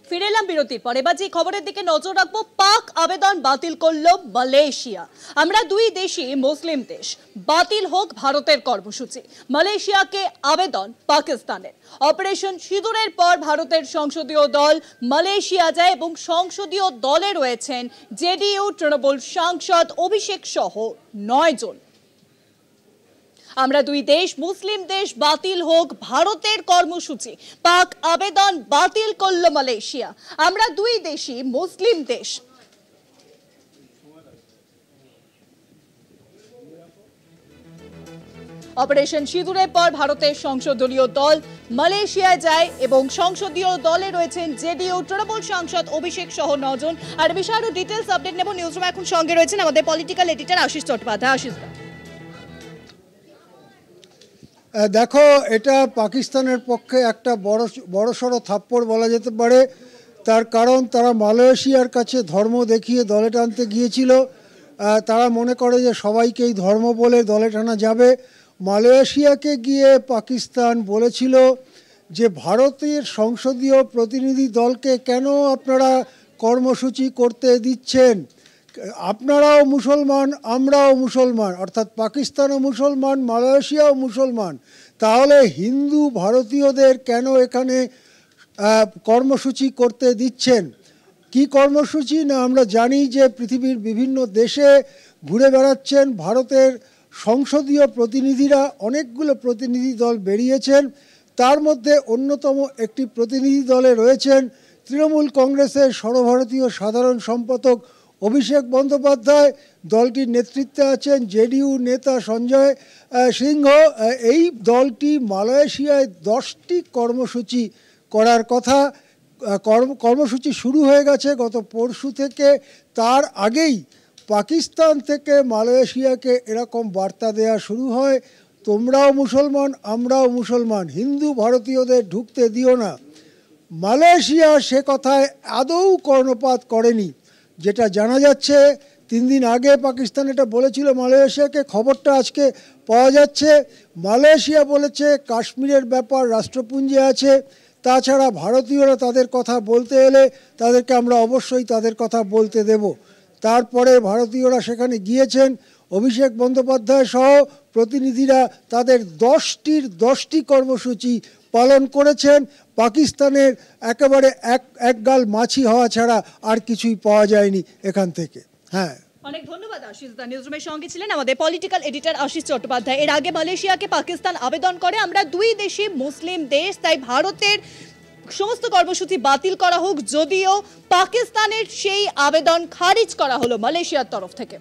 ফিরে এলাম বিরতির পর। এবার যে খবরের দিকে নজর রাখবো, পাক আবেদন বাতিল করলো মালয়েশিয়া। আমরা দুই দেশই মুসলিম দেশ, বাতিল হোক ভারতের কর্মসূচি। মালয়েশিয়াকে আবেদন পাকিস্তানের। অপারেশন সিঁদুরের পর ভারতের সংসদীয় দল মালয়েশিয়া যায় এবং সংসদীয় দলে রয়েছেন জেডিইউ তৃণমূল সাংসদ অভিষেক সহ 9 জন। আমরা দুই দেশ মুসলিম দেশ, বাতিল হোক ভারতের কর্মসূচি। পাক আবেদন বাতিল করল মালয়েশিয়া। আমরা দুই দেশই মুসলিম দেশ। অপারেশন সিঁদুরের পর ভারতের সংসদীয় দল মালয়েশিয়ায় যায় এবং সংসদীয় দলে রয়েছেন জেডিইউ তৃণমূল সাংসদ অভিষেক সহ 9 জন। আর বিষয়ে আরো ডিটেলস আপডেট নেব। নিউজরুম এখন সঙ্গে রয়েছেন আমাদের পলিটিক্যাল এডিটর আশিস চট্টোপাধ্যায়। আশিস, দেখো, এটা পাকিস্তানের পক্ষে একটা বড়সড় থাপ্পড় বলা যেতে পারে। তার কারণ তারা মালয়েশিয়ার কাছে ধর্ম দেখিয়ে দলে টানতে গিয়েছিল। তারা মনে করে যে সবাইকেই ধর্ম বলে দলে টানা যাবে। মালয়েশিয়াকে গিয়ে পাকিস্তান বলেছিল যে ভারতের সংসদীয় প্রতিনিধি দলকে কেন আপনারা কর্মসূচি করতে দিচ্ছেন? আপনারাও মুসলমান, আমরাও মুসলমান, অর্থাৎ পাকিস্তানও মুসলমান, মালয়েশিয়াও মুসলমান, তাহলে হিন্দু ভারতীয়দের কেন এখানে কর্মসূচি করতে দিচ্ছেন? কি কর্মসূচি না আমরা জানি যে পৃথিবীর বিভিন্ন দেশে ঘুরে বেড়াচ্ছেন ভারতের সংসদীয় প্রতিনিধিরা। অনেকগুলো প্রতিনিধি দল বেরিয়েছেন, তার মধ্যে অন্যতম একটি প্রতিনিধি দলে রয়েছেন তৃণমূল কংগ্রেসের সর্বভারতীয় সাধারণ সম্পাদক অভিষেক বন্দ্যোপাধ্যায়। দলটির নেতৃত্বে আছেন জেডিইউ নেতা সঞ্জয় সিংহ। এই দলটি মালয়েশিয়ায় 10টি কর্মসূচি করার কথা। কর্মসূচি শুরু হয়ে গেছে গত পরশু থেকে। তার আগেই পাকিস্তান থেকে মালয়েশিয়াকে এরকম বার্তা দেওয়া শুরু হয়, তোমরাও মুসলমান, আমরাও মুসলমান, হিন্দু ভারতীয়দের ঢুকতে দিও না। মালয়েশিয়া সে কথায় আদৌ কর্ণপাত করেনি। যেটা জানা যাচ্ছে, 3 দিন আগে পাকিস্তান এটা বলেছিল মালয়েশিয়াকে, খবরটা আজকে পাওয়া যাচ্ছে। মালয়েশিয়া বলেছে কাশ্মীরের ব্যাপার রাষ্ট্রপুঞ্জে আছে, তাছাড়া ভারতীয়রা তাদের কথা বলতে এলে তাদেরকে আমরা অবশ্যই তাদের কথা বলতে দেব। তারপরে ভারতীয়রা সেখানে গিয়েছেন, অভিষেক বন্দ্যোপাধ্যায় সহ প্রতিনিধিরা তাদের 10টি কর্মসূচি পালন করেছেন। পাকিস্তানের একেবারে এক গাল মাছি হওয়া ছাড়া আর কিছুই পাওয়া যায়নি এখান থেকে। হ্যাঁ, অনেক ধন্যবাদ আশিস দা। নিউজরুমের সঙ্গে ছিলেন আমাদের পলিটিক্যাল এডিটর আশিস চট্টোপাধ্যায়। এর আগে মালয়েশিয়াকে পাকিস্তান আবেদন করে আমরা দুই দেশে মুসলিম দেশ, তাই ভারতের সমস্ত কর্মসূচি বাতিল করা হোক, যদিও পাকিস্তানের সেই আবেদন খারিজ করা হলো মালয়েশিয়ার তরফ থেকে।